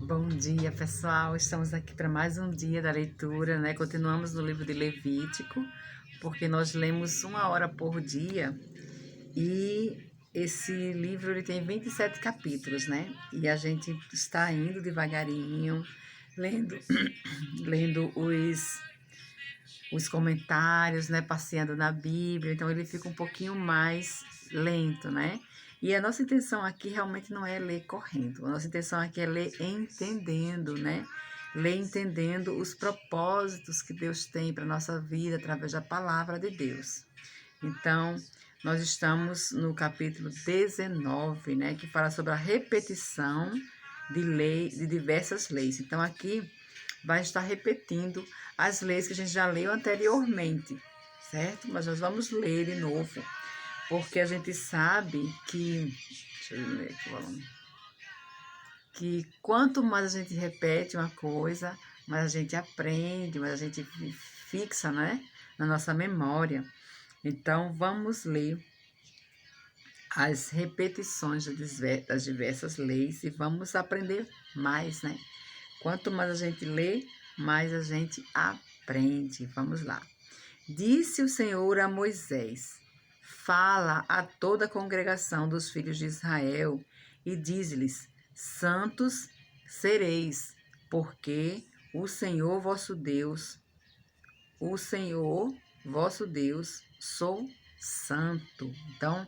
Bom dia, pessoal. Estamos aqui para mais um dia da leitura, né? Continuamos no livro de Levítico, porque nós lemos 1 hora por dia e esse livro ele tem 27 capítulos, né? E a gente está indo devagarinho, lendo, lendo os comentários, né? Passeando na Bíblia, então ele fica um pouquinho mais lento, né? E a nossa intenção aqui realmente não é ler correndo, a nossa intenção aqui é ler entendendo, né? Ler entendendo os propósitos que Deus tem para a nossa vida através da palavra de Deus. Então, nós estamos no capítulo 19, né? Que fala sobre a repetição de diversas leis. Então, aqui vai estar repetindo as leis que a gente já leu anteriormente, certo? Mas nós vamos ler de novo, porque a gente sabe que, deixa eu ler aqui o volume, que quanto mais a gente repete uma coisa, mais a gente aprende, mais a gente fixa, né, na nossa memória. Então, vamos ler as repetições das diversas leis e vamos aprender mais, né? Quanto mais a gente lê, mais a gente aprende. Vamos lá. Disse o Senhor a Moisés: fala a toda a congregação dos filhos de Israel e diz-lhes: santos sereis, porque o Senhor vosso Deus, sou santo. Então,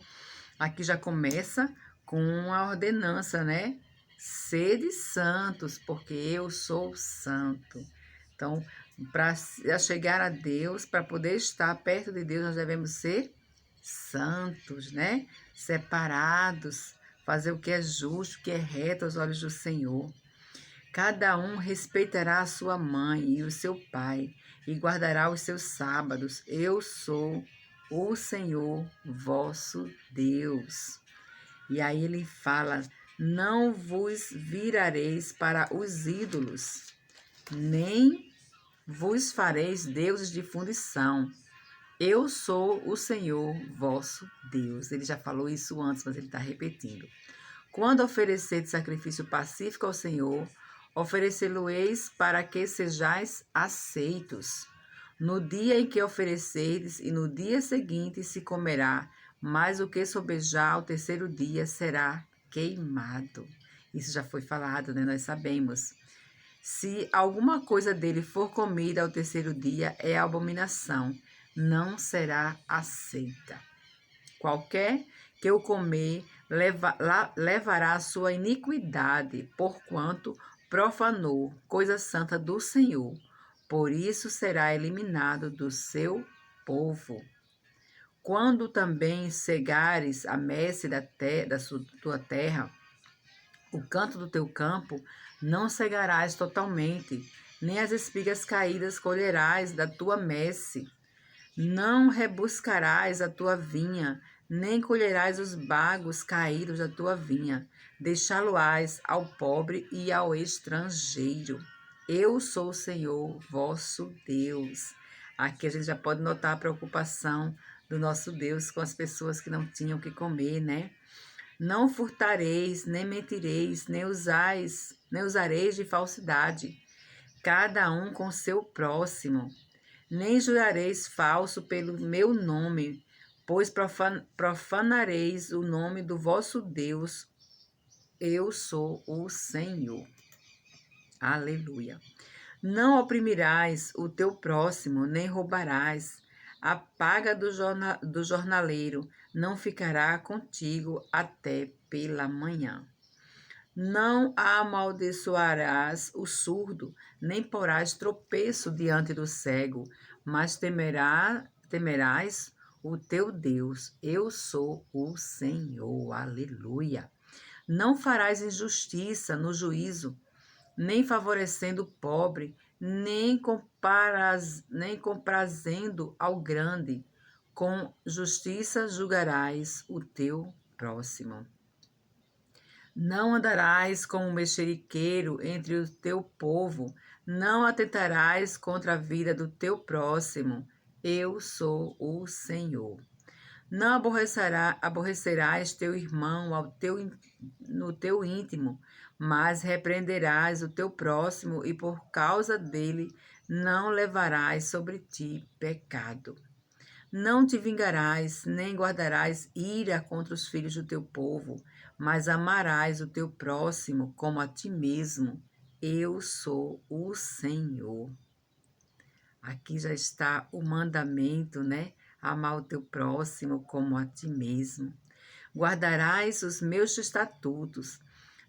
aqui já começa com a ordenança, né? Sede santos, porque eu sou santo. Então, para chegar a Deus, para poder estar perto de Deus, nós devemos ser santos, né? Separados, fazer o que é justo, o que é reto aos olhos do Senhor. Cada um respeitará a sua mãe e o seu pai, e guardará os seus sábados. Eu sou o Senhor vosso Deus. E aí ele fala: não vos virareis para os ídolos, nem vos fareis deuses de fundição. Eu sou o Senhor vosso Deus. Ele já falou isso antes, mas ele está repetindo. Quando oferecedes sacrifício pacífico ao Senhor, oferecê-lo-eis para que sejais aceitos. No dia em que ofereceres e no dia seguinte se comerá, mas o que sobejar ao terceiro dia será queimado. Isso já foi falado, né? Nós sabemos. Se alguma coisa dele for comida ao terceiro dia, é abominação, não será aceita. Qualquer que o comer levará a sua iniquidade, porquanto profanou coisa santa do Senhor. Por isso será eliminado do seu povo. Quando também cegares a messe da tua terra, o canto do teu campo, não cegarás totalmente, nem as espigas caídas colherás da tua messe. Não rebuscarás a tua vinha, nem colherás os bagos caídos da tua vinha. Deixá-lo-ás ao pobre e ao estrangeiro. Eu sou o Senhor, vosso Deus. Aqui a gente já pode notar a preocupação do nosso Deus com as pessoas que não tinham o que comer, né? Não furtareis, nem mentireis, nem usareis de falsidade, cada um com seu próximo. Nem jurareis falso pelo meu nome, pois profanareis o nome do vosso Deus. Eu sou o Senhor. Aleluia. Não oprimirás o teu próximo, nem roubarás. A paga do jornaleiro não ficará contigo até pela manhã. Não amaldiçoarás o surdo, nem porás tropeço diante do cego, mas temerás o teu Deus. Eu sou o Senhor. Aleluia. Não farás injustiça no juízo, nem favorecendo o pobre, nem comprazendo ao grande. Com justiça julgarás o teu próximo. Não andarás como um mexeriqueiro entre o teu povo, não atentarás contra a vida do teu próximo. Eu sou o Senhor. Não aborrecerás teu irmão no teu íntimo, mas repreenderás o teu próximo e por causa dele não levarás sobre ti pecado. Não te vingarás, nem guardarás ira contra os filhos do teu povo, mas amarás o teu próximo como a ti mesmo. Eu sou o Senhor. Aqui já está o mandamento, né? Amar o teu próximo como a ti mesmo. Guardarás os meus estatutos.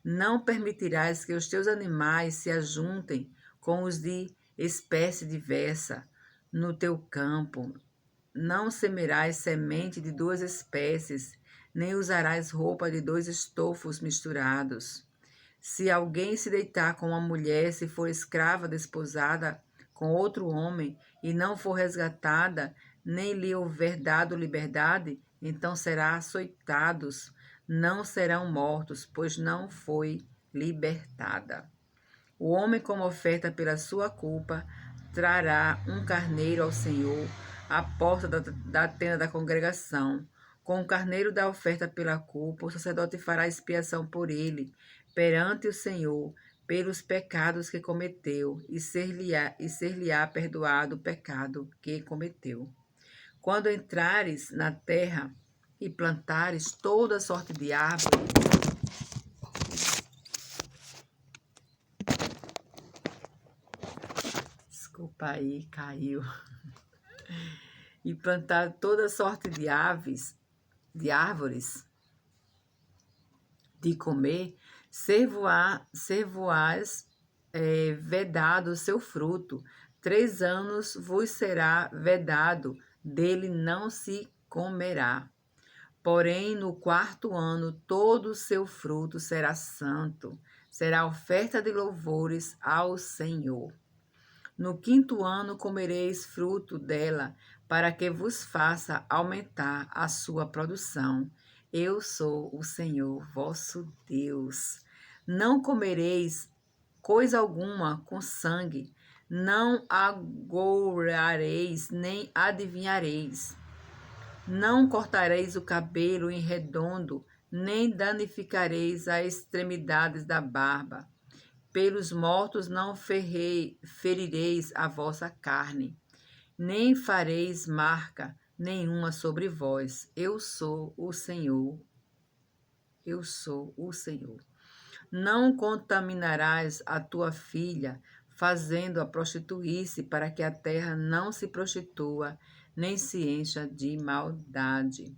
Não permitirás que os teus animais se ajuntem com os de espécie diversa no teu campo. Não semerás semente de duas espécies, nem usarás roupa de dois estofos misturados. Se alguém se deitar com uma mulher, se for escrava desposada com outro homem, e não for resgatada, nem lhe houver dado liberdade, então será açoitados, não serão mortos, pois não foi libertada. O homem, como oferta pela sua culpa, trará um carneiro ao Senhor à porta da tenda da congregação. Com o carneiro da oferta pela culpa, o sacerdote fará expiação por ele, perante o Senhor, pelos pecados que cometeu, e ser-lhe-á perdoado o pecado que cometeu. Quando entrares na terra e plantares toda sorte de árvore, desculpa aí, caiu, e plantar toda sorte de aves, de árvores de comer, ser-vos-ás vedado o seu fruto. 3 anos vos será vedado, dele não se comerá. Porém, no 4º ano, todo o seu fruto será santo, será oferta de louvores ao Senhor. No 5º ano comereis fruto dela, para que vos faça aumentar a sua produção. Eu sou o Senhor vosso Deus. Não comereis coisa alguma com sangue, não agourareis, nem adivinhareis. Não cortareis o cabelo em redondo, nem danificareis as extremidades da barba. Pelos mortos não ferireis a vossa carne, nem fareis marca nenhuma sobre vós. Eu sou o Senhor. Eu sou o Senhor. Não contaminarás a tua filha, fazendo-a prostituir-se, para que a terra não se prostitua, nem se encha de maldade.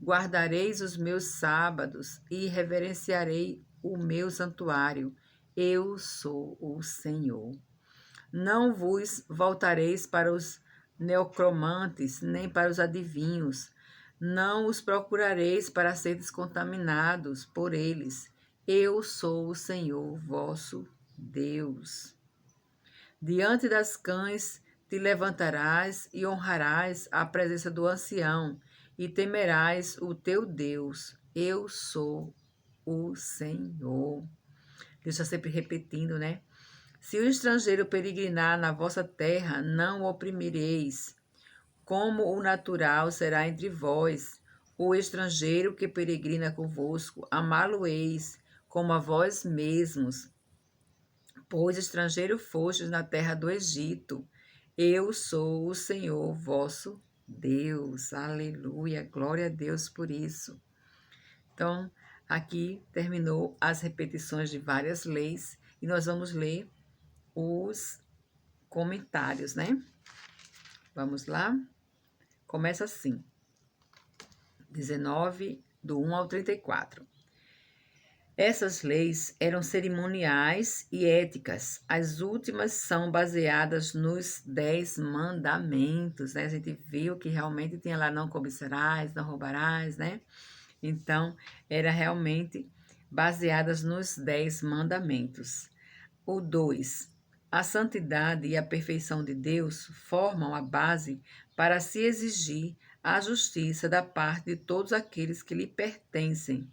Guardareis os meus sábados e reverenciarei o meu santuário. Eu sou o Senhor. Não vos voltareis para os neocromantes, nem para os adivinhos. Não os procurareis para seres contaminados por eles. Eu sou o Senhor vosso Deus. Diante das cães te levantarás e honrarás a presença do ancião, e temerás o teu Deus. Eu sou o Senhor. Deus está sempre repetindo, né? Se o estrangeiro peregrinar na vossa terra, não o oprimireis. Como o natural será entre vós, o estrangeiro que peregrina convosco, amá-lo-eis como a vós mesmos. Pois estrangeiro fostes na terra do Egito. Eu sou o Senhor vosso Deus. Aleluia, glória a Deus por isso. Então, aqui terminou as repetições de várias leis e nós vamos ler os comentários, né? Vamos lá? Começa assim, 19, do 1 ao 34. Essas leis eram cerimoniais e éticas. As últimas são baseadas nos 10 mandamentos, né? A gente viu que realmente tinha lá não cobiçarás, não roubarás, né? Então, era realmente baseadas nos 10 mandamentos. O 2. A santidade e a perfeição de Deus formam a base para se exigir a justiça da parte de todos aqueles que lhe pertencem.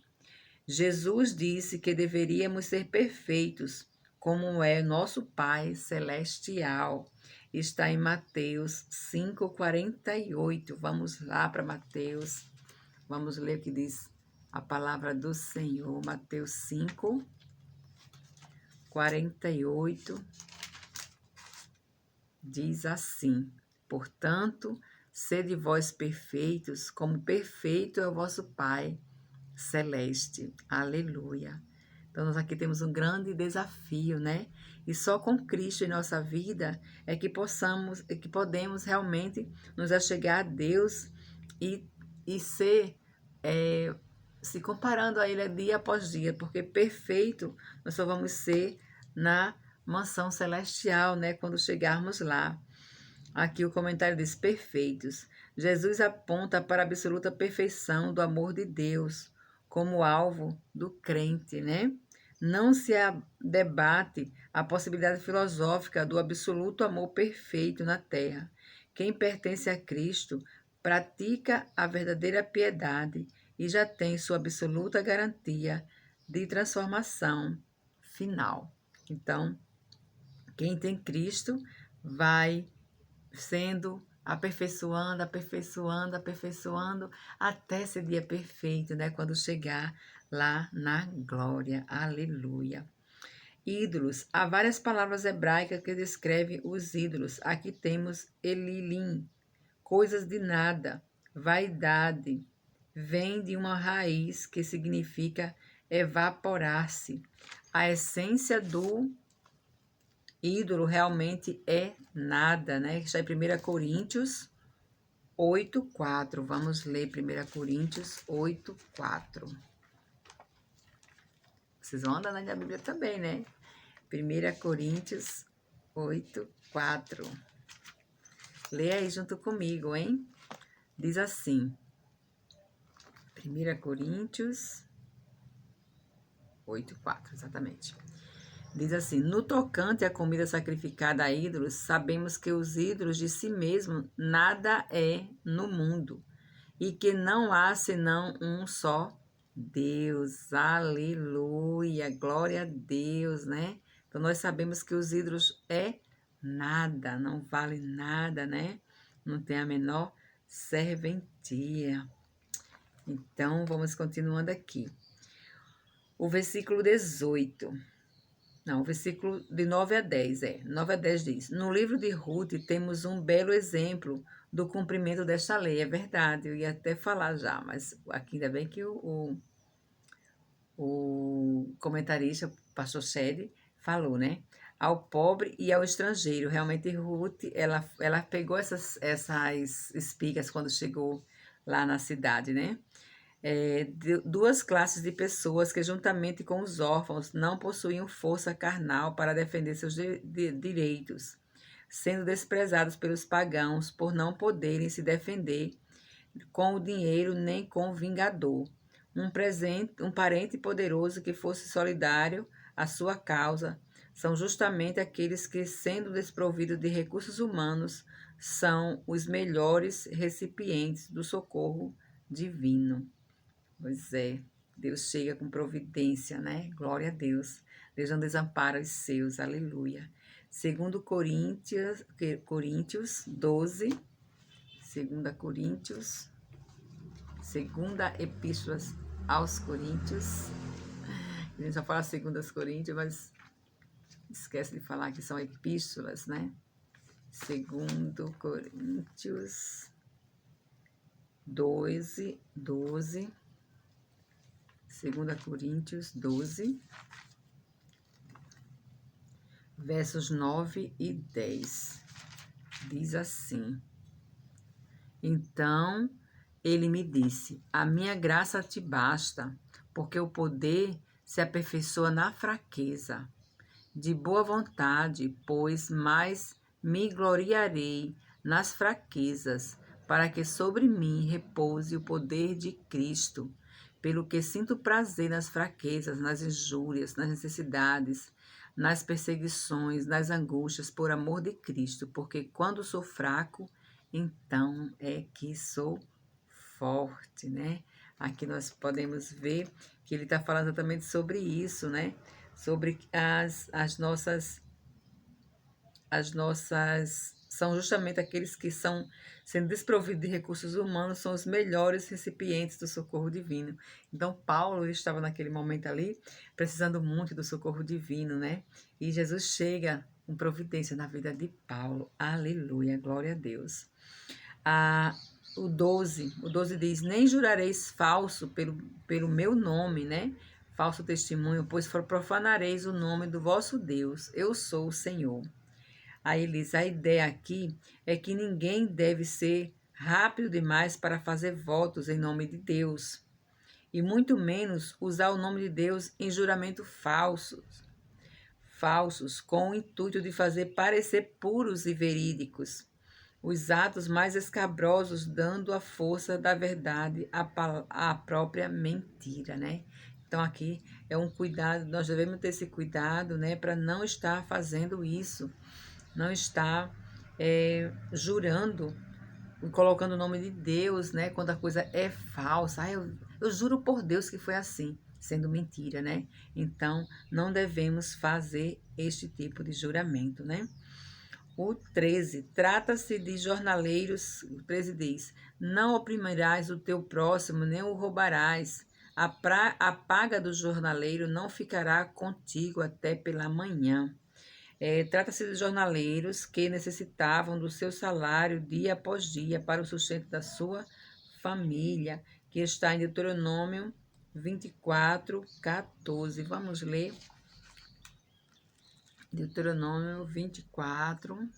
Jesus disse que deveríamos ser perfeitos, como é nosso Pai Celestial. Está em Mateus 5,48. Vamos lá para Mateus. Vamos ler o que diz a palavra do Senhor. Mateus 5, 48 diz assim: portanto, sede vós perfeitos, como perfeito é o vosso Pai celeste. Aleluia. Então, nós aqui temos um grande desafio, né? E só com Cristo em nossa vida é que podemos realmente nos achegar a Deus e ser, se comparando a Ele dia após dia, porque perfeito nós só vamos ser na mansão celestial, né? Quando chegarmos lá. Aqui o comentário diz: perfeitos. Jesus aponta para a absoluta perfeição do amor de Deus como alvo do crente, né? Não se debate a possibilidade filosófica do absoluto amor perfeito na terra. Quem pertence a Cristo pratica a verdadeira piedade e já tem sua absoluta garantia de transformação final. Então, quem tem Cristo vai sendo aperfeiçoando, aperfeiçoando, aperfeiçoando, até esse dia perfeito, né? Quando chegar lá na glória. Aleluia. Ídolos. Há várias palavras hebraicas que descrevem os ídolos. Aqui temos Elilim, coisas de nada, vaidade. Vem de uma raiz que significa evaporar-se. A essência do ídolo realmente é nada, né? Está em 1 Coríntios 8:4. Vamos ler 1 Coríntios 8:4. Vocês vão andar na Bíblia também, né? 1 Coríntios 8:4. Lê aí junto comigo, hein? Diz assim. 1 Coríntios 8:4, exatamente. Diz assim: no tocante à comida sacrificada a ídolos, sabemos que os ídolos de si mesmo nada é no mundo, e que não há senão um só Deus. Aleluia, glória a Deus, né? Então nós sabemos que os ídolos é nada, não vale nada, né? Não tem a menor serventia. Então vamos continuando aqui. O versículo 18. Não, o versículo de 9 a 10, 9 a 10 diz: no livro de Ruth temos um belo exemplo do cumprimento desta lei. É verdade, eu ia até falar já, mas aqui ainda bem que o comentarista, o pastor Shed, falou, né? Ao pobre e ao estrangeiro. Realmente, Ruth, ela pegou essas espigas quando chegou lá na cidade, né? Duas classes de pessoas que, juntamente com os órfãos, não possuíam força carnal para defender seus direitos, sendo desprezados pelos pagãos por não poderem se defender com o dinheiro nem com o vingador. Um parente poderoso que fosse solidário à sua causa são justamente aqueles que, sendo desprovidos de recursos humanos, são os melhores recipientes do socorro divino. Pois é, Deus chega com providência, né? Glória a Deus. Deus não desampara os seus, aleluia. Segundo Coríntios 12, segunda Epístola aos Coríntios. A gente só fala segundas Coríntios, mas esquece de falar que são epístolas, né? Segundo Coríntios 12. 2 Coríntios 12, versos 9 e 10. Diz assim: então ele me disse: a minha graça te basta, porque o poder se aperfeiçoa na fraqueza. De boa vontade, pois, mais me gloriarei nas fraquezas, para que sobre mim repouse o poder de Cristo. Pelo que sinto prazer nas fraquezas, nas injúrias, nas necessidades, nas perseguições, nas angústias, por amor de Cristo, porque quando sou fraco, então é que sou forte, né? Aqui nós podemos ver que ele está falando exatamente sobre isso, né? Sobre as nossas são justamente aqueles que são sendo desprovidos de recursos humanos, são os melhores recipientes do socorro divino. Então, Paulo estava naquele momento ali, precisando muito do socorro divino, né? E Jesus chega com providência na vida de Paulo. Aleluia, glória a Deus. O 12 diz, nem jurareis falso pelo meu nome, né? Falso testemunho, pois profanareis o nome do vosso Deus. Eu sou o Senhor. Aí ele diz, a ideia aqui é que ninguém deve ser rápido demais para fazer votos em nome de Deus. E muito menos usar o nome de Deus em juramento falsos, com o intuito de fazer parecer puros e verídicos os atos mais escabrosos, dando a força da verdade à própria mentira, né? Então, aqui é um cuidado, nós devemos ter esse cuidado, né, para não estar fazendo isso, não estar jurando e colocando o nome de Deus, né, quando a coisa é falsa. Eu juro por Deus que foi assim, sendo mentira, né? Então, não devemos fazer este tipo de juramento, né? O 13, trata-se de jornaleiros, o 13 diz, não oprimirás o teu próximo, nem o roubarás. A paga do jornaleiro não ficará contigo até pela manhã. Trata-se de jornaleiros que necessitavam do seu salário dia após dia para o sustento da sua família, que está em Deuteronômio 24, 14. Vamos ler Deuteronômio 24,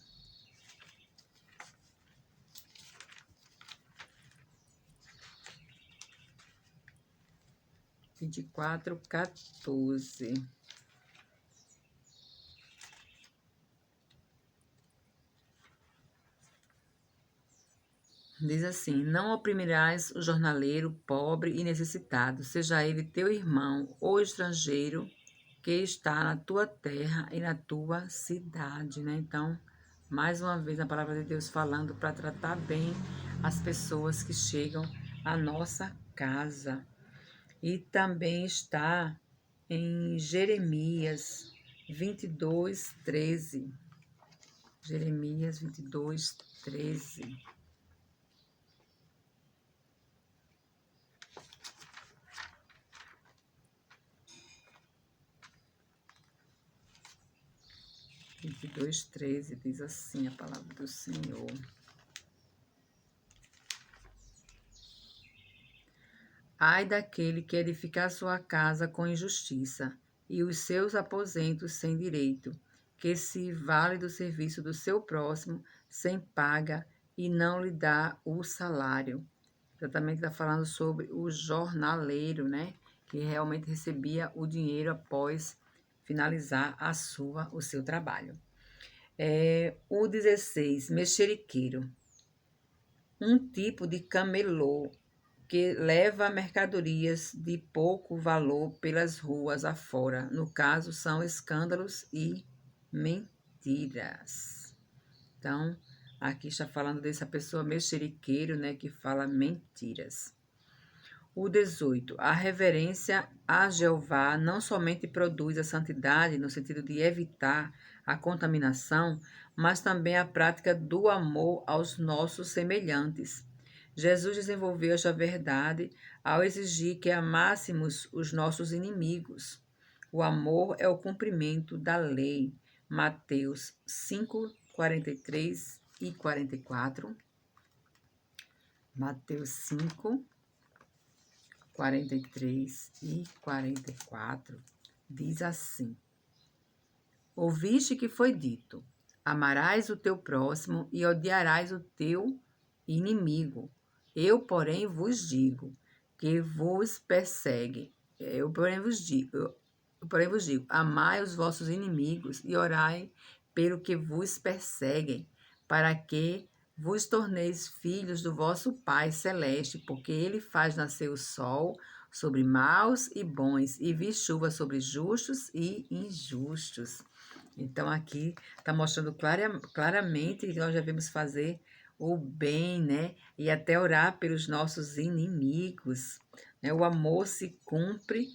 24, 14. Diz assim, não oprimirás o jornaleiro pobre e necessitado, seja ele teu irmão ou estrangeiro que está na tua terra e na tua cidade, né? Então, mais uma vez a palavra de Deus falando para tratar bem as pessoas que chegam à nossa casa. E também está em Jeremias 22, 13. Jeremias 22, 13. Vinte e dois, 13, diz assim a palavra do Senhor. Ai daquele que edificar sua casa com injustiça, e os seus aposentos sem direito, que se vale do serviço do seu próximo sem paga e não lhe dá o salário. Exatamente está falando sobre o jornaleiro, né? Que realmente recebia o dinheiro após finalizar o seu trabalho. O 16, mexeriqueiro. Um tipo de camelô que leva mercadorias de pouco valor pelas ruas afora. No caso, são escândalos e mentiras. Então, aqui está falando dessa pessoa mexeriqueiro, né, que fala mentiras. O 18. A reverência a Jeová não somente produz a santidade no sentido de evitar a contaminação, mas também a prática do amor aos nossos semelhantes. Jesus desenvolveu esta verdade ao exigir que amássemos os nossos inimigos. O amor é o cumprimento da lei. Mateus 5, 43 e 44. Mateus 5, 43 e 44, diz assim: Ouviste que foi dito: amarás o teu próximo e odiarás o teu inimigo. Eu, porém, vos digo que vos persegue. Eu, porém, vos digo, amai os vossos inimigos e orai pelo que vos perseguem, para que vos torneis filhos do vosso Pai Celeste, porque ele faz nascer o sol sobre maus e bons, e vir chuva sobre justos e injustos. Então, aqui está mostrando claramente que nós devemos fazer o bem, né? E até orar pelos nossos inimigos. Né? O amor se cumpre,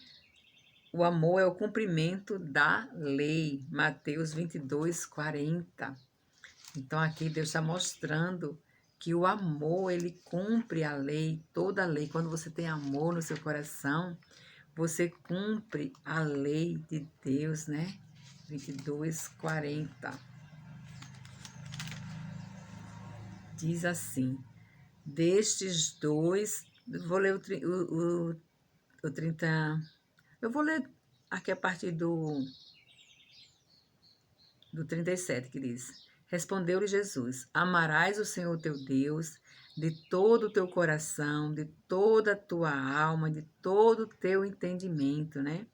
o amor é o cumprimento da lei. Mateus 22, 40. Então aqui Deus está mostrando que o amor, ele cumpre a lei, toda a lei. Quando você tem amor no seu coração, você cumpre a lei de Deus, né? 22:40. Diz assim: destes dois, vou ler o 30, eu vou ler aqui a partir do 37, que diz: respondeu-lhe Jesus: amarás o Senhor teu Deus de todo o teu coração, de toda a tua alma, de todo o teu entendimento, né?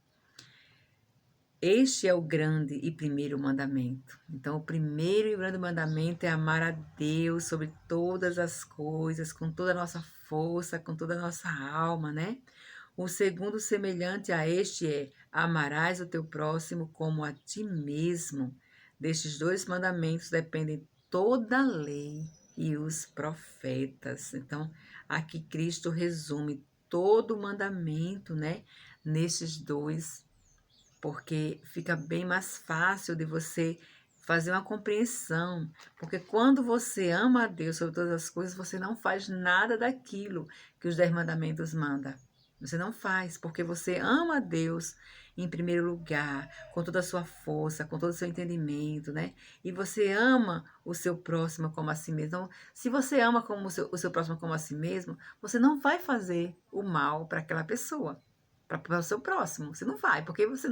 Este é o grande e primeiro mandamento. Então, o primeiro e grande mandamento é amar a Deus sobre todas as coisas, com toda a nossa força, com toda a nossa alma, né? O segundo, semelhante a este, é amarás o teu próximo como a ti mesmo. Destes dois mandamentos dependem toda a lei e os profetas. Então, aqui Cristo resume todo o mandamento, né? Nesses dois, porque fica bem mais fácil de você fazer uma compreensão. Porque quando você ama a Deus sobre todas as coisas, você não faz nada daquilo que os 10 mandamentos mandam. Você não faz, porque você ama a Deus em primeiro lugar, com toda a sua força, com todo o seu entendimento, né? E você ama o seu próximo como a si mesmo. Então, se você ama como o seu próximo como a si mesmo, você não vai fazer o mal para aquela pessoa, para o seu próximo. Você não vai, porque você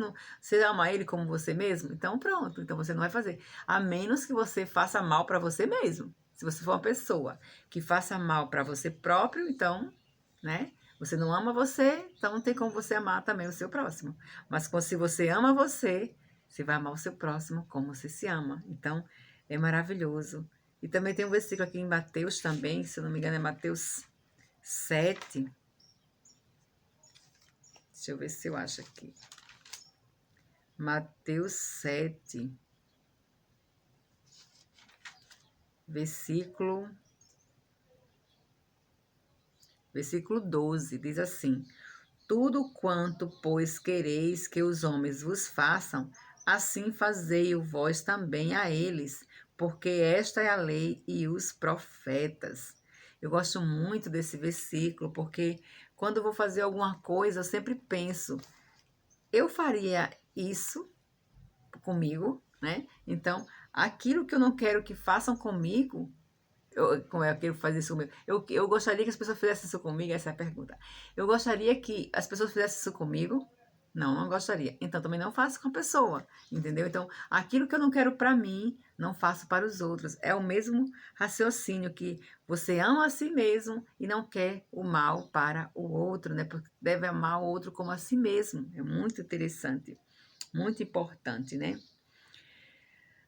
ama ele como você mesmo, então pronto, então você não vai fazer. A menos que você faça mal para você mesmo. Se você for uma pessoa que faça mal para você próprio, então, né? Você não ama você, então não tem como você amar também o seu próximo. Mas se você ama você, você vai amar o seu próximo como você se ama. Então, é maravilhoso. E também tem um versículo aqui em Mateus também, se eu não me engano é Mateus 7. Deixa eu ver se eu acho aqui. Mateus 7, versículo 12, diz assim: tudo quanto, pois, quereis que os homens vos façam, assim fazei-o vós também a eles, porque esta é a lei e os profetas. Eu gosto muito desse versículo, porque quando eu vou fazer alguma coisa, eu sempre penso, eu faria isso comigo, né? Então, aquilo que eu não quero que façam comigo, como é que eu fazer isso comigo? Eu gostaria que as pessoas fizessem isso comigo? Essa é a pergunta. Eu gostaria que as pessoas fizessem isso comigo? Não, não gostaria. Então, também não faço com a pessoa, entendeu? Então, aquilo que eu não quero para mim, não faço para os outros. É o mesmo raciocínio que você ama a si mesmo e não quer o mal para o outro, né? Porque deve amar o outro como a si mesmo. É muito interessante, muito importante, né?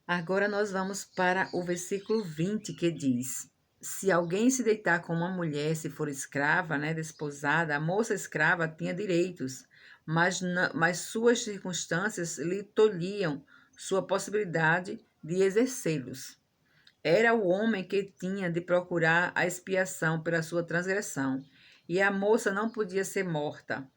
Agora nós vamos para o versículo 20, que diz: se alguém se deitar com uma mulher, se for escrava, né, desposada, a moça escrava tinha direitos, mas suas circunstâncias lhe tolhiam sua possibilidade de exercê-los. Era o homem que tinha de procurar a expiação pela sua transgressão, e a moça não podia ser morta.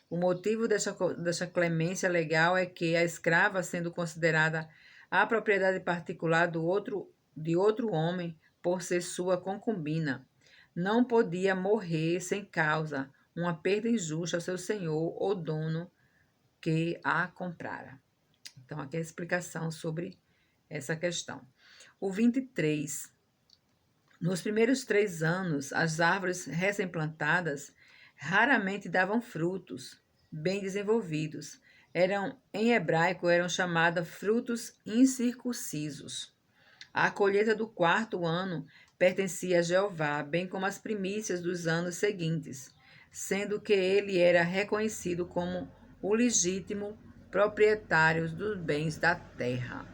O motivo desta clemência legal é que a escrava, sendo considerada a propriedade particular de outro homem, por ser sua concubina, não podia morrer sem causa, uma perda injusta ao seu senhor ou dono que a comprara. Então, aqui é a explicação sobre essa questão. O 23. Nos primeiros 3 anos, as árvores recém-plantadas raramente davam frutos bem desenvolvidos. Em hebraico, eram chamadas frutos incircuncisos. A colheita do 4º ano pertencia a Jeová, bem como as primícias dos anos seguintes, sendo que ele era reconhecido como o legítimo proprietário dos bens da terra.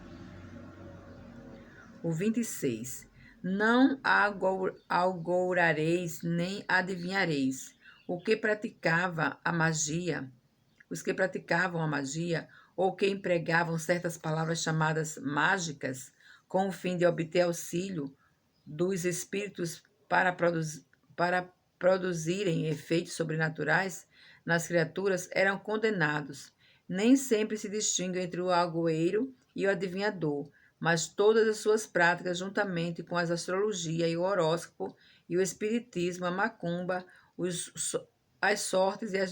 O 26. Não agourareis nem adivinhareis. Os que praticavam a magia, ou que empregavam certas palavras chamadas mágicas, com o fim de obter auxílio dos espíritos para produzirem efeitos sobrenaturais nas criaturas, eram condenados. Nem sempre se distingue entre o agoeiro e o adivinhador, mas todas as suas práticas, juntamente com as astrologia e o horóscopo e o espiritismo, a macumba, as sortes e as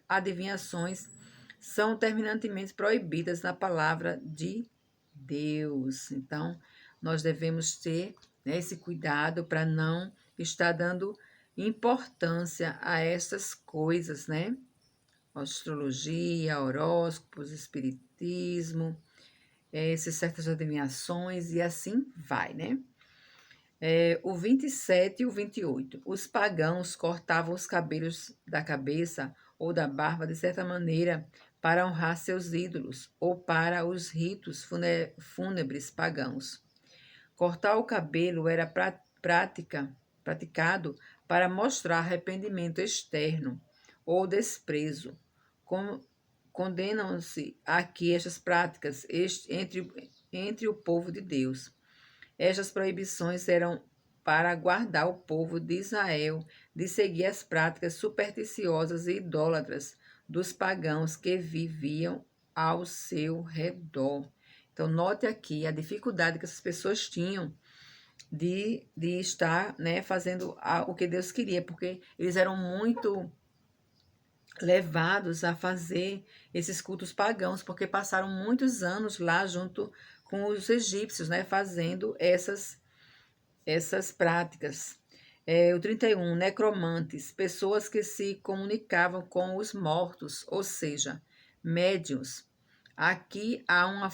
adivinhações, são terminantemente proibidas na palavra de Deus. Então, nós devemos ter, né, esse cuidado para não estar dando importância a essas coisas, né? Astrologia, horóscopos, espiritismo, essas certas adivinhações e assim vai, né? O 27 e o 28. Os pagãos cortavam os cabelos da cabeça ou da barba de certa maneira para honrar seus ídolos ou para os ritos fúnebres pagãos. Cortar o cabelo era praticado para mostrar arrependimento externo ou desprezo. Condenam-se aqui estas práticas entre o povo de Deus. Estas proibições eram para guardar o povo de Israel de seguir as práticas supersticiosas e idólatras dos pagãos que viviam ao seu redor. Então, note aqui a dificuldade que essas pessoas tinham de estar, né, fazendo o que Deus queria, porque eles eram muito levados a fazer esses cultos pagãos, porque passaram muitos anos lá junto com os egípcios, né, fazendo essas práticas. O 31, necromantes, pessoas que se comunicavam com os mortos, ou seja, médiuns. Aqui há uma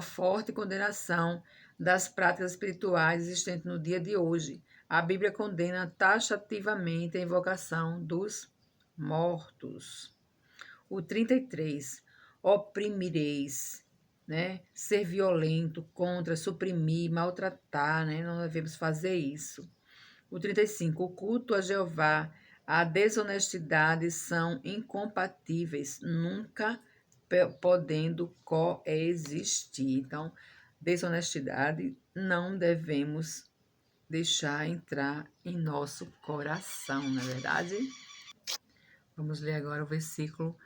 forte condenação das práticas espirituais existentes no dia de hoje. A Bíblia condena taxativamente a invocação dos mortos. O 33, oprimireis, né? Ser violento contra, suprimir, maltratar, né? Não devemos fazer isso. O 35, o culto a Jeová, a desonestidade são incompatíveis, nunca podendo coexistir. Então, desonestidade não devemos deixar entrar em nosso coração, não é verdade? Vamos ler agora o versículo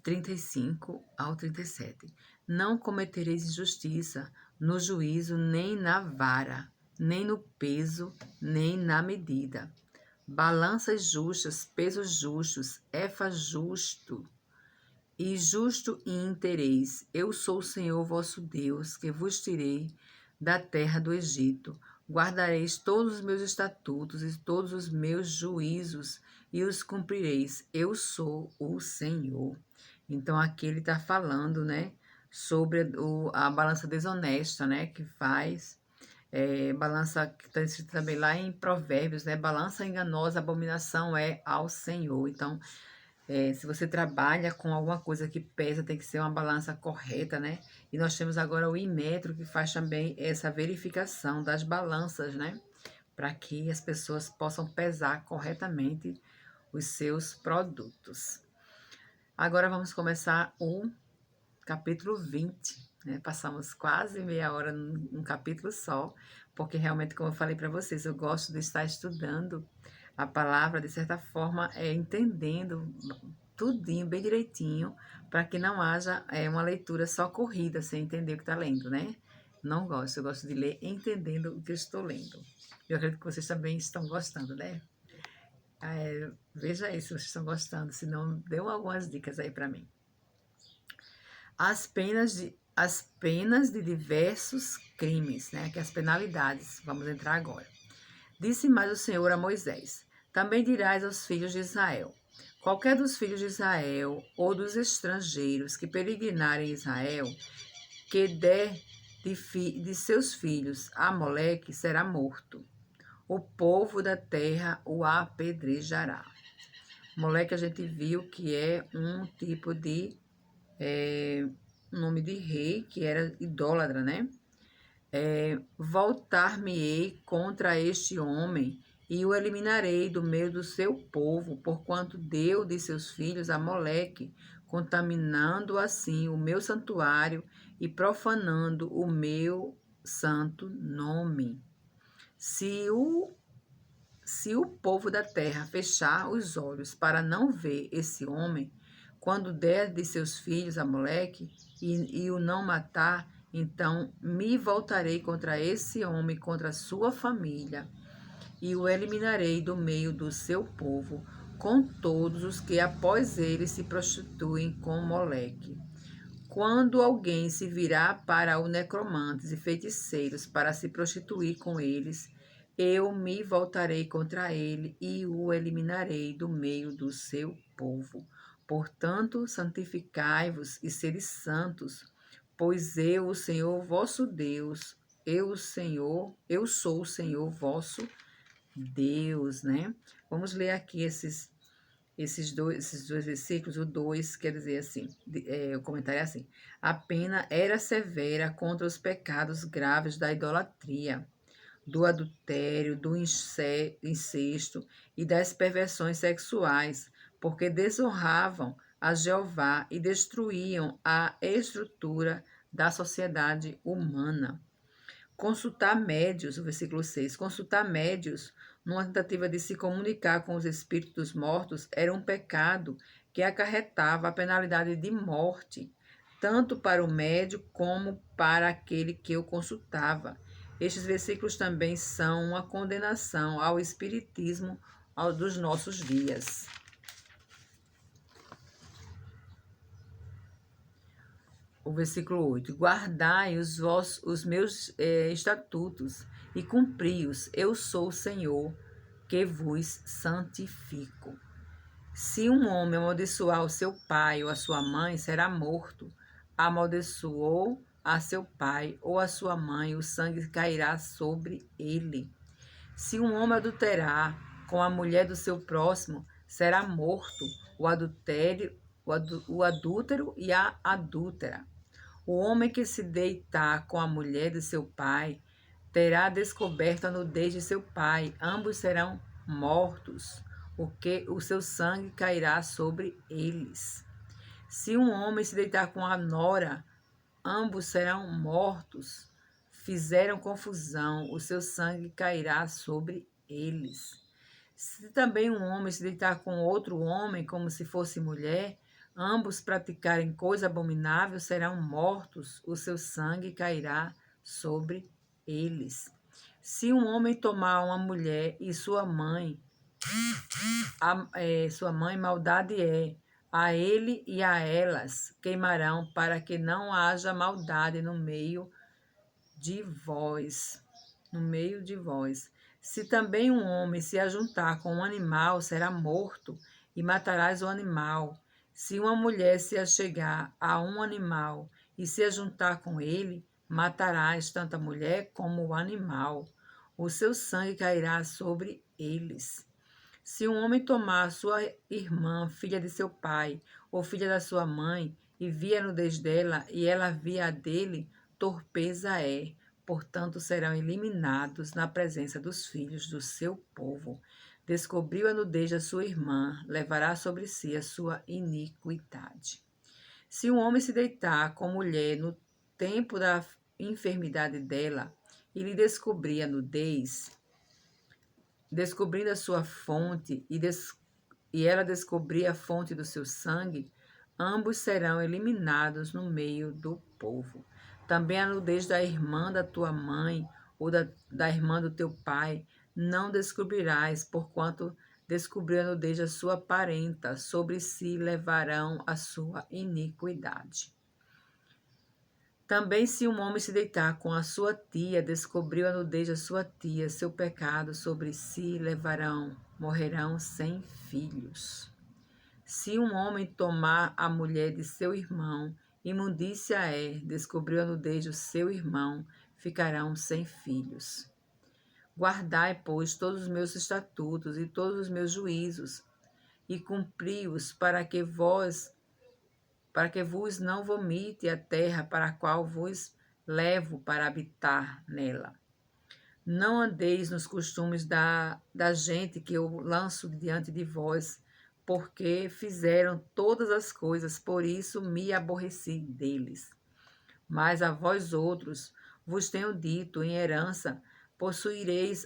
35 ao 37. Não cometereis injustiça no juízo, nem na vara, nem no peso, nem na medida. Balanças justas, pesos justos, efa justo e justo intereis. Eu sou o Senhor vosso Deus, que vos tirei da terra do Egito. Guardareis todos os meus estatutos e todos os meus juízos e os cumprireis. Eu sou o Senhor. Então, aqui ele está falando, né, sobre a balança desonesta, né, que faz, balança, que está escrito também lá em Provérbios, né, balança enganosa, abominação é ao Senhor. Então, se você trabalha com alguma coisa que pesa, tem que ser uma balança correta, né? E nós temos agora o Inmetro, que faz também essa verificação das balanças, né? Para que as pessoas possam pesar corretamente os seus produtos. Agora vamos começar o capítulo 20, né? Passamos quase meia hora num capítulo só, porque realmente, como eu falei para vocês, eu gosto de estar estudando a palavra, de certa forma, entendendo tudinho, bem direitinho, para que não haja uma leitura só corrida, sem entender o que está lendo, né? Não gosto, eu gosto de ler entendendo o que eu estou lendo. Eu acredito que vocês também estão gostando, né? Veja aí se vocês estão gostando, se não, dê algumas dicas aí para mim. As penas de diversos crimes, né? Que as penalidades, vamos entrar agora. Disse mais o Senhor a Moisés: também dirás aos filhos de Israel: qualquer dos filhos de Israel ou dos estrangeiros que peregrinarem em Israel, que der de seus filhos a Moleque, será morto. O povo da terra o apedrejará. Moleque, a gente viu que é um tipo de nome de rei que era idólatra, né? Voltar-me-ei contra este homem e o eliminarei do meio do seu povo, porquanto deu de seus filhos a Moleque, contaminando assim o meu santuário e profanando o meu santo nome. Se o povo da terra fechar os olhos para não ver esse homem, quando der de seus filhos a Moleque e o não matar, Então me voltarei contra esse homem, contra a sua família, e o eliminarei do meio do seu povo, com todos os que após ele se prostituem com Moleque. Quando alguém se virar para os necromantes e feiticeiros para se prostituir com eles, eu me voltarei contra ele e o eliminarei do meio do seu povo. Portanto, santificai-vos e sede santos, pois eu, o Senhor vosso Deus, eu sou o Senhor vosso Deus, né? Vamos ler aqui esses dois versículos. O 2 quer dizer assim, o comentário é assim: a pena era severa contra os pecados graves da idolatria, do adultério, do incesto e das perversões sexuais, porque desonravam a Jeová e destruíam a estrutura da sociedade humana. Consultar médios, o versículo 6, consultar médios numa tentativa de se comunicar com os espíritos mortos era um pecado que acarretava a penalidade de morte, tanto para o médio como para aquele que o consultava. Estes versículos também são uma condenação ao espiritismo dos nossos dias. O versículo 8: guardai os meus estatutos e cumpri-os. Eu sou o Senhor que vos santifico. Se um homem amaldiçoar o seu pai ou a sua mãe, será morto. Amaldiçoou a seu pai ou a sua mãe, o sangue cairá sobre ele. Se um homem adulterar com a mulher do seu próximo, será morto o adúltero e a adúltera. O homem que se deitar com a mulher de seu pai terá descoberto a nudez de seu pai. Ambos serão mortos, porque o seu sangue cairá sobre eles. Se um homem se deitar com a nora, ambos serão mortos. Fizeram confusão, o seu sangue cairá sobre eles. Se também um homem se deitar com outro homem, como se fosse mulher, ambos praticarem coisa abominável, serão mortos, o seu sangue cairá sobre eles. Se um homem tomar uma mulher e sua mãe, maldade é, a ele e a elas queimarão, para que não haja maldade no meio de vós. Se também um homem se ajuntar com um animal, será morto, e matarás o animal. Se uma mulher se achegar a um animal e se ajuntar com ele, matarás tanto a mulher como o animal. O seu sangue cairá sobre eles. Se um homem tomar sua irmã, filha de seu pai, ou filha da sua mãe, e via a nudez dela, e ela via a dele, torpeza é. Portanto, serão eliminados na presença dos filhos do seu povo. Descobriu a nudez da sua irmã, levará sobre si a sua iniquidade. Se um homem se deitar com mulher no tempo da enfermidade dela, e lhe descobrir a nudez, descobrindo a sua fonte, e ela descobrir a fonte do seu sangue, ambos serão eliminados no meio do povo. Também a nudez da irmã da tua mãe ou da irmã do teu pai não descobrirás, porquanto descobriu a nudez da sua parenta, sobre si levarão a sua iniquidade. Também se um homem se deitar com a sua tia, descobriu a nudez da sua tia, seu pecado sobre si levarão, morrerão sem filhos. Se um homem tomar a mulher de seu irmão, imundícia é, descobriu a nudez do seu irmão, ficarão sem filhos. Guardai, pois, todos os meus estatutos e todos os meus juízos, e cumpri-os para que vos não vomite a terra para a qual vos levo para habitar nela. Não andeis nos costumes da gente que eu lanço diante de vós, porque fizeram todas as coisas, por isso me aborreci deles. Mas a vós outros vos tenho dito, em herança possuireis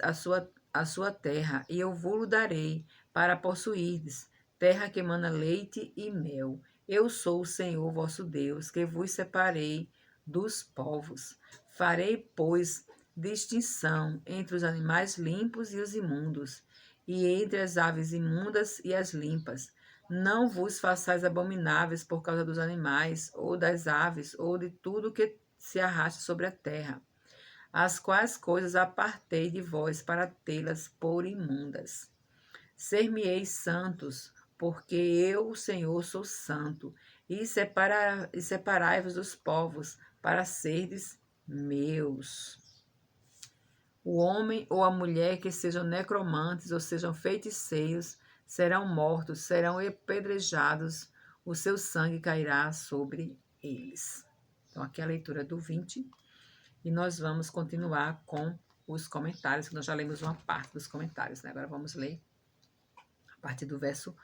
a sua terra, e eu vos darei para possuirdes, terra que emana leite e mel. Eu sou o Senhor vosso Deus, que vos separei dos povos. Farei, pois, distinção entre os animais limpos e os imundos, e entre as aves imundas e as limpas. Não vos façais abomináveis por causa dos animais, ou das aves, ou de tudo que se arrasta sobre a terra, as quais coisas apartei de vós para tê-las por imundas. Ser-me-eis santos, porque eu, o Senhor, sou santo, e separai-vos dos povos, para serdes meus. O homem ou a mulher que sejam necromantes ou sejam feiticeiros serão mortos, serão apedrejados, o seu sangue cairá sobre eles. Então, aqui é a leitura do 20, e nós vamos continuar com os comentários, que nós já lemos uma parte dos comentários, né? Agora vamos ler a partir do verso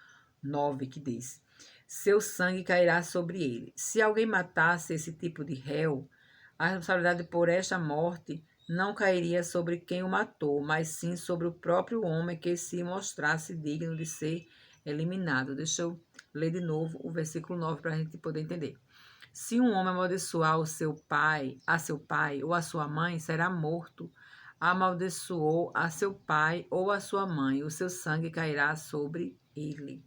9, que diz: seu sangue cairá sobre ele. Se alguém matasse esse tipo de réu, a responsabilidade por esta morte não cairia sobre quem o matou, mas sim sobre o próprio homem que se mostrasse digno de ser eliminado. Deixa eu ler de novo o versículo 9 para a gente poder entender. Se um homem amaldiçoar a seu pai ou a sua mãe, será morto. Amaldiçoou a seu pai ou a sua mãe, o seu sangue cairá sobre ele.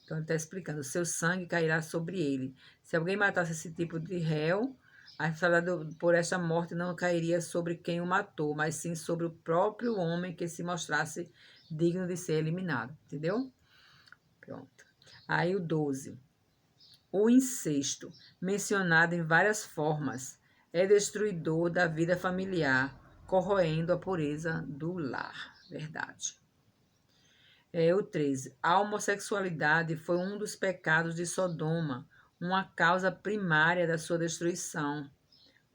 Então, ele está explicando, o seu sangue cairá sobre ele. Se alguém matasse esse tipo de réu, a responsabilidade por esta morte não cairia sobre quem o matou, mas sim sobre o próprio homem que se mostrasse digno de ser eliminado. Entendeu? Pronto. Aí o 12. O incesto, mencionado em várias formas, é destruidor da vida familiar, corroendo a pureza do lar. Verdade. O 13. A homossexualidade foi um dos pecados de Sodoma, uma causa primária da sua destruição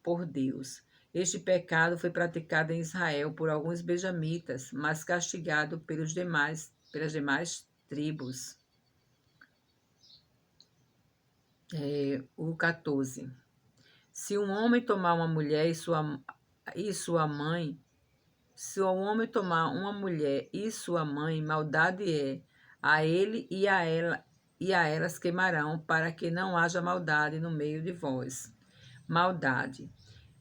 por Deus. Este pecado foi praticado em Israel por alguns benjamitas, mas castigado pelas demais tribos. O 14. Se um homem tomar uma mulher e sua mãe, se um homem tomar uma mulher e sua mãe, maldade é a ele e a elas queimarão, para que não haja maldade no meio de vós. Maldade,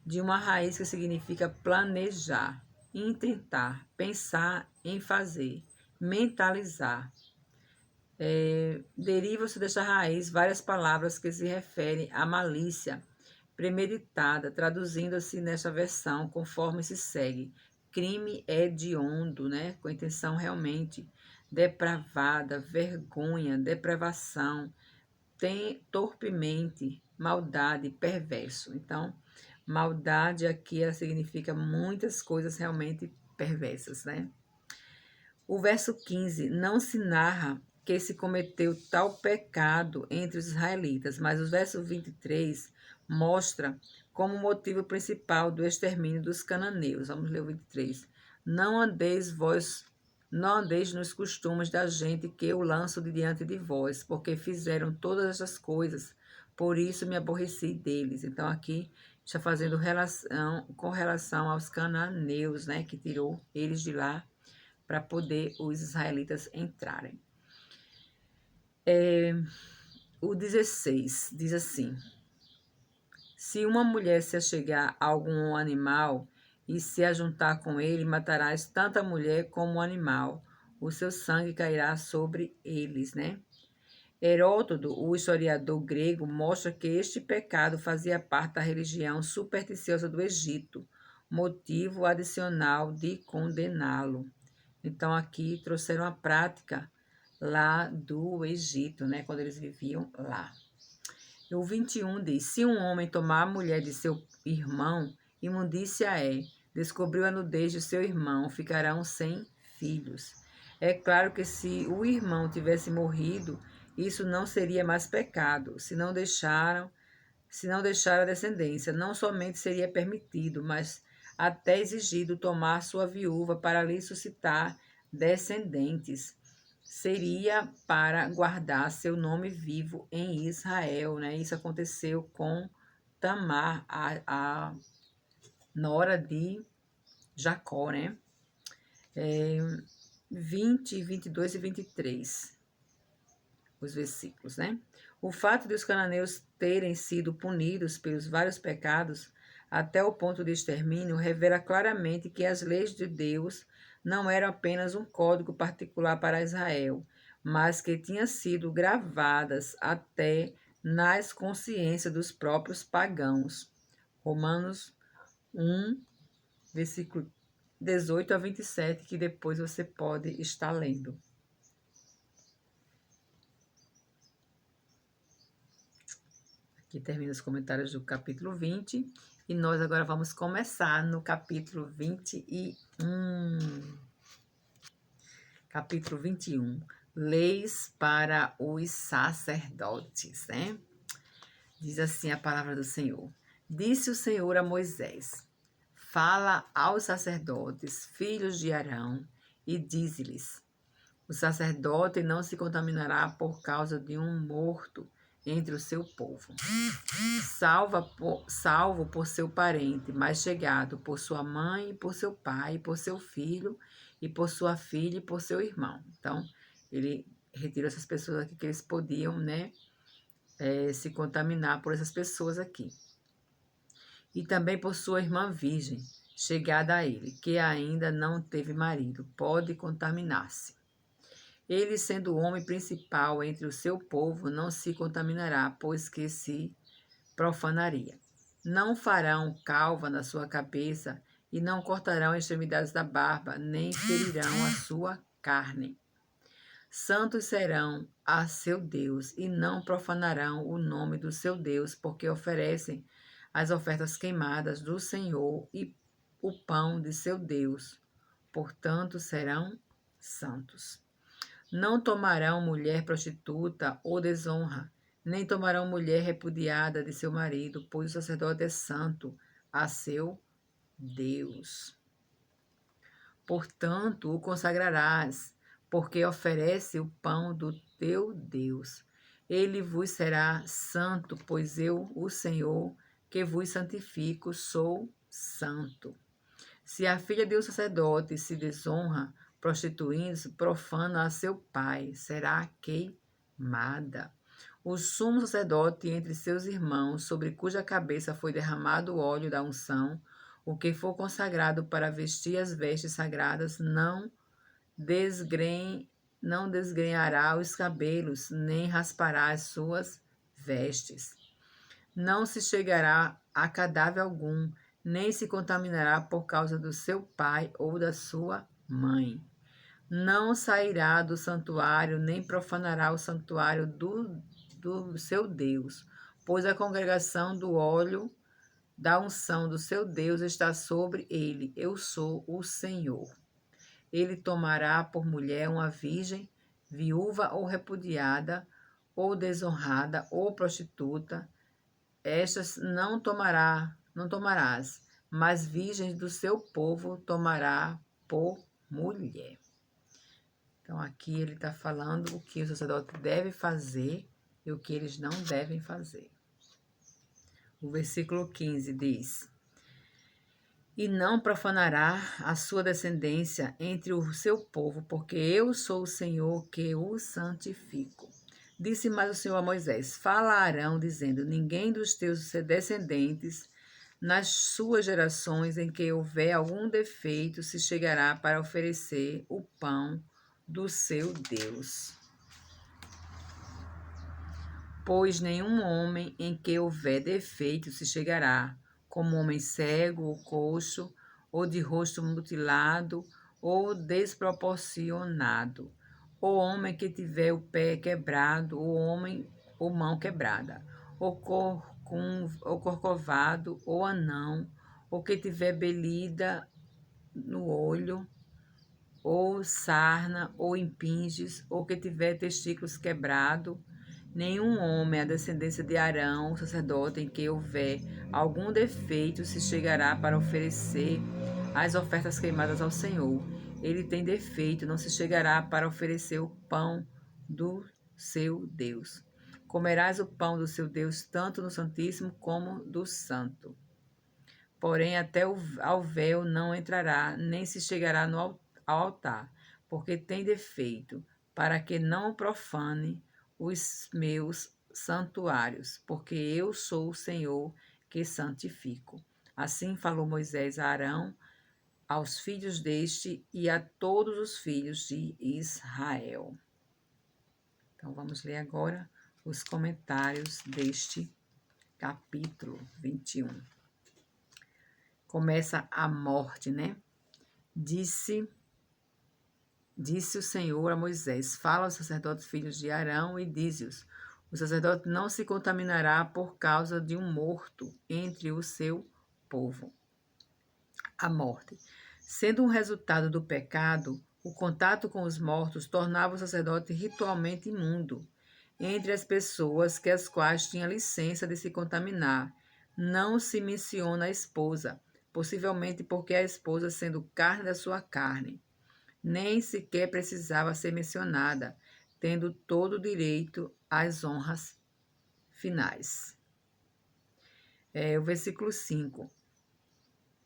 de uma raiz que significa planejar, intentar, pensar em fazer, mentalizar. Derivam-se desta raiz várias palavras que se referem à malícia premeditada, traduzindo-se nesta versão conforme se segue. Crime hediondo, né? Com intenção realmente depravada, vergonha, depravação, torpemente, maldade, perverso. Então, maldade aqui ela significa muitas coisas realmente perversas, né? O verso 15, não se narra que se cometeu tal pecado entre os israelitas, mas o verso 23 mostra como motivo principal do extermínio dos cananeus. Vamos ler o 23. Não andeis nos costumes da gente que eu lanço de diante de vós, porque fizeram todas essas coisas, por isso me aborreci deles. Então aqui está fazendo com relação aos cananeus, né, que tirou eles de lá para poder os israelitas entrarem. O 16 diz assim: se uma mulher se achegar a algum animal e se ajuntar com ele, matarás tanto a mulher como o animal. O seu sangue cairá sobre eles, né? Heródoto, o historiador grego, mostra que este pecado fazia parte da religião supersticiosa do Egito, motivo adicional de condená-lo. Então, aqui trouxeram a prática lá do Egito, né? Quando eles viviam lá. O 21 diz: se um homem tomar a mulher de seu irmão, imundícia é. Descobriu a nudez de seu irmão, ficarão sem filhos. É claro que se o irmão tivesse morrido, isso não seria mais pecado. Se não deixar a descendência, não somente seria permitido, mas até exigido tomar sua viúva para lhe suscitar descendentes. Seria para guardar seu nome vivo em Israel, né? Isso aconteceu com Tamar, a nora de Jacó, né? 20, 22 e 23. os versículos, né? O fato de os cananeus terem sido punidos pelos vários pecados até o ponto de extermínio revela claramente que as leis de Deus não eram apenas um código particular para Israel, mas que tinham sido gravadas até nas consciências dos próprios pagãos. Romanos 1, versículo 18 a 27, que depois você pode estar lendo. Aqui termina os comentários do capítulo 20 e nós agora vamos começar no capítulo 21. Capítulo 21. Leis para os sacerdotes, né? Diz assim a palavra do Senhor. Disse o Senhor a Moisés: fala aos sacerdotes, filhos de Arão, e dize-lhes: o sacerdote não se contaminará por causa de um morto entre o seu povo, salvo por seu parente mais chegado, por sua mãe, por seu pai, por seu filho, e por sua filha e por seu irmão. Então, ele retirou essas pessoas aqui que eles podiam, né, se contaminar por essas pessoas aqui. E também por sua irmã virgem, chegada a ele, que ainda não teve marido, pode contaminar-se. Ele, sendo o homem principal entre o seu povo, não se contaminará, pois que se profanaria. Não farão calva na sua cabeça e não cortarão as extremidades da barba, nem ferirão a sua carne. Santos serão a seu Deus e não profanarão o nome do seu Deus, porque oferecem as ofertas queimadas do Senhor e o pão de seu Deus. Portanto, serão santos. Não tomarão mulher prostituta ou desonra, nem tomarão mulher repudiada de seu marido, pois o sacerdote é santo a seu Deus. Portanto, o consagrarás, porque oferece o pão do teu Deus. Ele vos será santo, pois eu, o Senhor, que vos santifico, sou santo. Se a filha de um sacerdote se desonra, prostituindo-se, profana a seu pai, será queimada. O sumo sacerdote entre seus irmãos, sobre cuja cabeça foi derramado o óleo da unção, o que for consagrado para vestir as vestes sagradas, não desgrenhará os cabelos, nem raspará as suas vestes. Não se chegará a cadáver algum, nem se contaminará por causa do seu pai ou da sua mãe. Não sairá do santuário, nem profanará o santuário do seu Deus, pois a congregação do óleo da unção do seu Deus está sobre ele. Eu sou o Senhor. Ele tomará por mulher uma virgem, viúva ou repudiada, ou desonrada, ou prostituta. Estas não tomarás, mas virgens do seu povo tomará por mulher. Então, aqui ele está falando o que o sacerdote deve fazer e o que eles não devem fazer. O versículo 15 diz: e não profanará a sua descendência entre o seu povo, porque eu sou o Senhor que o santifico. Disse mais o Senhor a Moisés: fala a Arão, dizendo: ninguém dos teus descendentes, nas suas gerações em que houver algum defeito, se chegará para oferecer o pão do seu Deus. Pois nenhum homem em que houver defeito se chegará, como homem cego ou coxo, ou de rosto mutilado, ou desproporcionado, ou homem que tiver o pé quebrado, ou mão quebrada, ou corcovado, ou anão, ou que tiver belida no olho, ou sarna, ou impinges, ou que tiver testículos quebrados. Nenhum homem, a descendência de Arão, o sacerdote, em que houver algum defeito, se chegará para oferecer as ofertas queimadas ao Senhor. Ele tem defeito, não se chegará para oferecer o pão do seu Deus. Comerás o pão do seu Deus, tanto no Santíssimo como do Santo. Porém, até ao véu não entrará, nem se chegará ao altar, porque tem defeito, para que não profane os meus santuários, porque eu sou o Senhor que santifico. Assim falou Moisés a Arão, aos filhos deste e a todos os filhos de Israel. Então, vamos ler agora os comentários deste capítulo 21. Começa a morte, né? Disse o Senhor a Moisés: fala aos sacerdotes filhos de Arão e dize-os: o sacerdote não se contaminará por causa de um morto entre o seu povo. A morte. Sendo um resultado do pecado, o contato com os mortos tornava o sacerdote ritualmente imundo entre as pessoas que as quais tinha licença de se contaminar. Não se menciona a esposa, possivelmente porque a esposa, sendo carne da sua carne, nem sequer precisava ser mencionada, tendo todo o direito às honras finais. O versículo 5.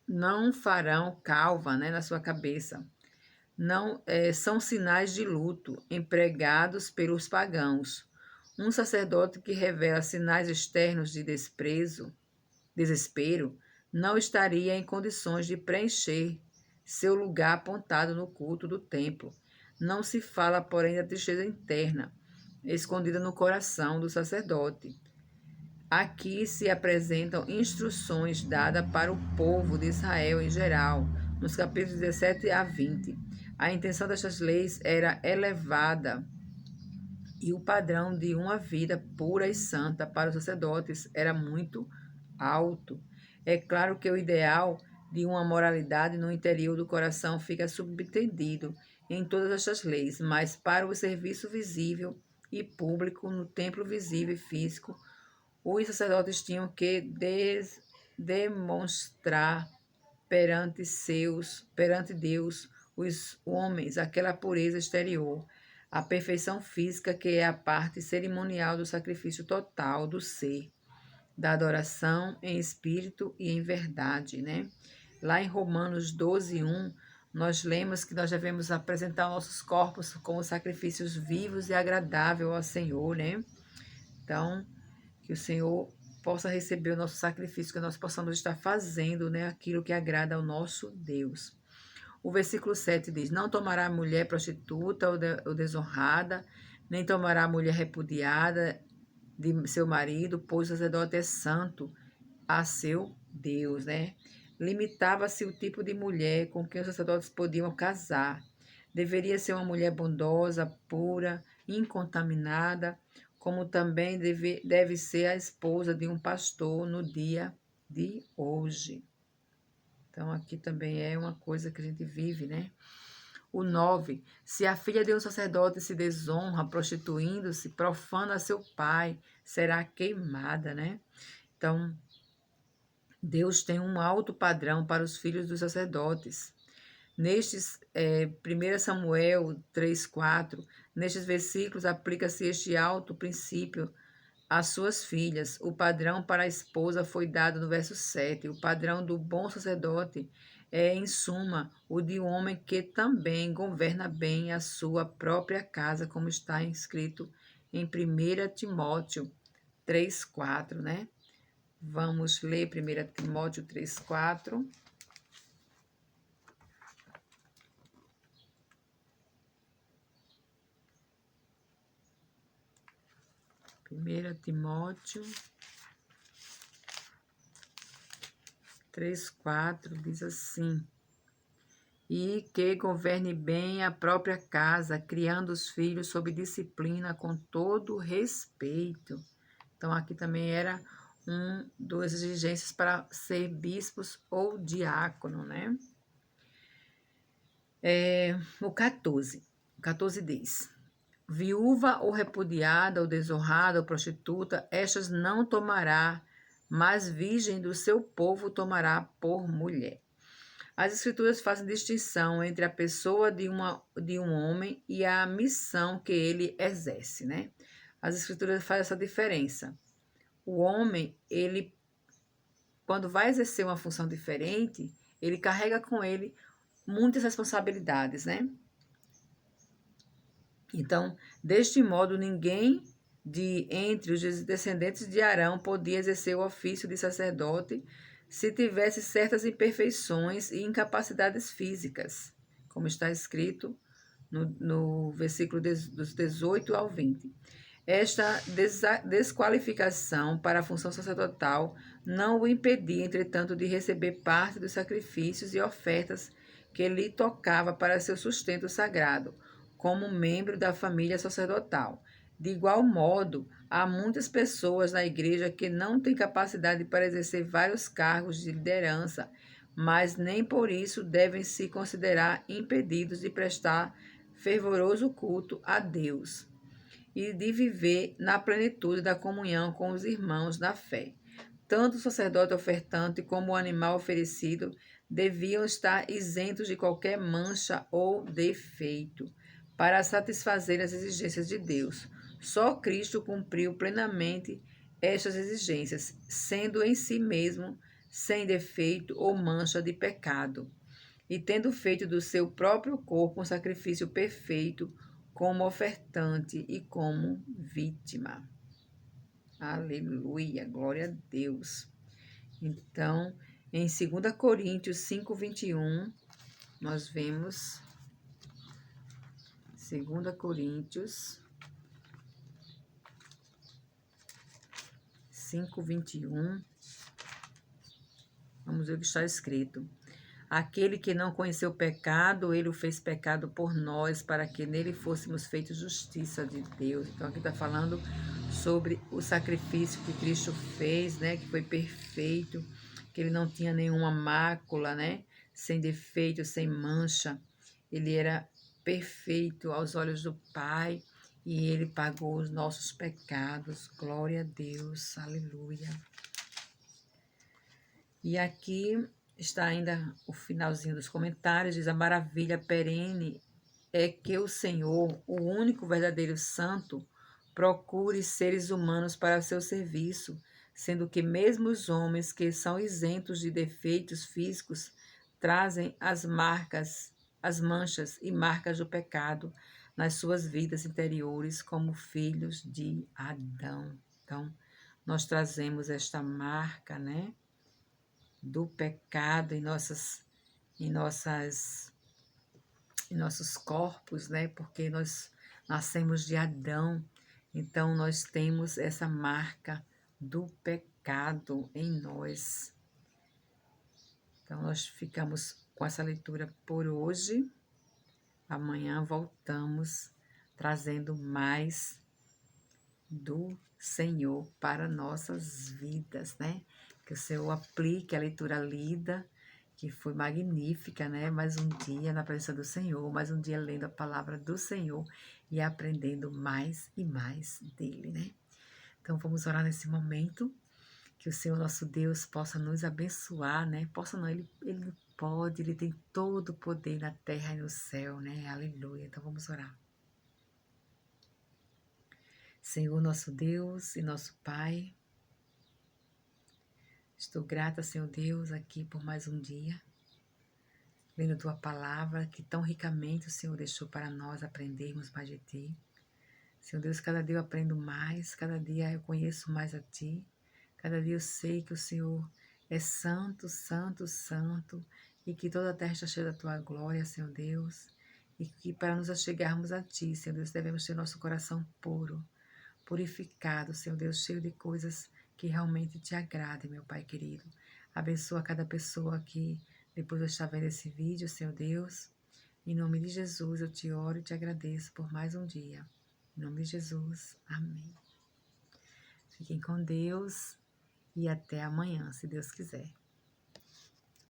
Não farão calva, né, na sua cabeça. Não são sinais de luto empregados pelos pagãos. Um sacerdote que revela sinais externos de desespero, não estaria em condições de preencher seu lugar apontado no culto do templo. Não se fala, porém, da tristeza interna, escondida no coração do sacerdote. Aqui se apresentam instruções dadas para o povo de Israel em geral, nos capítulos 17 a 20. A intenção destas leis era elevada e o padrão de uma vida pura e santa para os sacerdotes era muito alto. É claro que o ideal de uma moralidade no interior do coração fica subentendido em todas estas leis, mas para o serviço visível e público no templo visível e físico, os sacerdotes tinham que demonstrar perante Deus, os homens, aquela pureza exterior, a perfeição física que é a parte cerimonial do sacrifício total do ser, da adoração em espírito e em verdade, né? Lá em Romanos 12:1, nós lemos que nós devemos apresentar nossos corpos como sacrifícios vivos e agradável ao Senhor, né? Então, que o Senhor possa receber o nosso sacrifício, que nós possamos estar fazendo, né, aquilo que agrada ao nosso Deus. O versículo 7 diz: não tomará a mulher prostituta ou desonrada, nem tomará a mulher repudiada de seu marido, pois o sacerdote é santo a seu Deus, né? Limitava-se o tipo de mulher com quem os sacerdotes podiam casar. Deveria ser uma mulher bondosa, pura, incontaminada, como também deve ser a esposa de um pastor no dia de hoje. Então, aqui também é uma coisa que a gente vive, né? O 9. Se a filha de um sacerdote se desonra, prostituindo-se, profana seu pai, será queimada, né? Então, Deus tem um alto padrão para os filhos dos sacerdotes. Nestes 1 Samuel 3:4, nestes versículos aplica-se este alto princípio às suas filhas. O padrão para a esposa foi dado no verso 7. O padrão do bom sacerdote é, em suma, o de um homem que também governa bem a sua própria casa, como está escrito em 1 Timóteo 3:4, né? Vamos ler 1 Timóteo 3:4. 1 Timóteo 3:4 diz assim: e que governe bem a própria casa, criando os filhos sob disciplina com todo respeito. Então, aqui também era duas exigências para ser bispos ou diácono, né? O 14. O 14 diz: viúva ou repudiada ou desonrada ou prostituta, estas não tomará, mas virgem do seu povo tomará por mulher. As escrituras fazem distinção entre a pessoa de um homem e a missão que ele exerce, né? As escrituras fazem essa diferença. O homem, ele, quando vai exercer uma função diferente, ele carrega com ele muitas responsabilidades, né? Então, deste modo, ninguém de entre os descendentes de Arão podia exercer o ofício de sacerdote se tivesse certas imperfeições e incapacidades físicas, como está escrito no versículo dos 18 ao 20. Esta desqualificação para a função sacerdotal não o impedia, entretanto, de receber parte dos sacrifícios e ofertas que lhe tocava para seu sustento sagrado, como membro da família sacerdotal. De igual modo, há muitas pessoas na igreja que não têm capacidade para exercer vários cargos de liderança, mas nem por isso devem se considerar impedidos de prestar fervoroso culto a Deus e de viver na plenitude da comunhão com os irmãos na fé. Tanto o sacerdote ofertante como o animal oferecido deviam estar isentos de qualquer mancha ou defeito, para satisfazer as exigências de Deus. Só Cristo cumpriu plenamente estas exigências, sendo em si mesmo sem defeito ou mancha de pecado, e tendo feito do seu próprio corpo um sacrifício perfeito, como ofertante e como vítima. Aleluia, glória a Deus. Então, em 2 Coríntios 5:21, nós vemos 2 Coríntios 5:21. Vamos ver o que está escrito. Aquele que não conheceu o pecado, ele o fez pecado por nós, para que nele fôssemos feitos justiça de Deus. Então, aqui está falando sobre o sacrifício que Cristo fez, né? Que foi perfeito, que ele não tinha nenhuma mácula, né? Sem defeito, sem mancha. Ele era perfeito aos olhos do Pai e ele pagou os nossos pecados. Glória a Deus, aleluia. E aqui está ainda o finalzinho dos comentários, diz: a maravilha perene é que o Senhor, o único verdadeiro santo, procure seres humanos para seu serviço, sendo que mesmo os homens que são isentos de defeitos físicos trazem as manchas e marcas do pecado nas suas vidas interiores como filhos de Adão. Então, nós trazemos esta marca, né, do pecado em nossos corpos, né? Porque nós nascemos de Adão, então nós temos essa marca do pecado em nós. Então nós ficamos com essa leitura por hoje. Amanhã voltamos trazendo mais do Senhor para nossas vidas, né? Que o Senhor aplique a leitura lida, que foi magnífica, né? Mais um dia na presença do Senhor, mais um dia lendo a palavra do Senhor e aprendendo mais e mais dele, né? Então vamos orar nesse momento, que o Senhor nosso Deus possa nos abençoar, né? Possa não, ele pode, ele tem todo o poder na terra e no céu, né? Aleluia. Então vamos orar. Senhor nosso Deus e nosso Pai, estou grata, Senhor Deus, aqui por mais um dia, lendo Tua palavra, que tão ricamente o Senhor deixou para nós aprendermos mais de Ti. Senhor Deus, cada dia eu aprendo mais, cada dia eu conheço mais a Ti, cada dia eu sei que o Senhor é santo, santo, santo, e que toda a terra está cheia da Tua glória, Senhor Deus, e que para nos achegarmos a Ti, Senhor Deus, devemos ter nosso coração puro, purificado, Senhor Deus, cheio de coisas que realmente te agradem, meu Pai querido. Abençoa cada pessoa que depois eu estar vendo esse vídeo, Senhor Deus. Em nome de Jesus eu te oro e te agradeço por mais um dia. Em nome de Jesus, amém. Fiquem com Deus e até amanhã, se Deus quiser.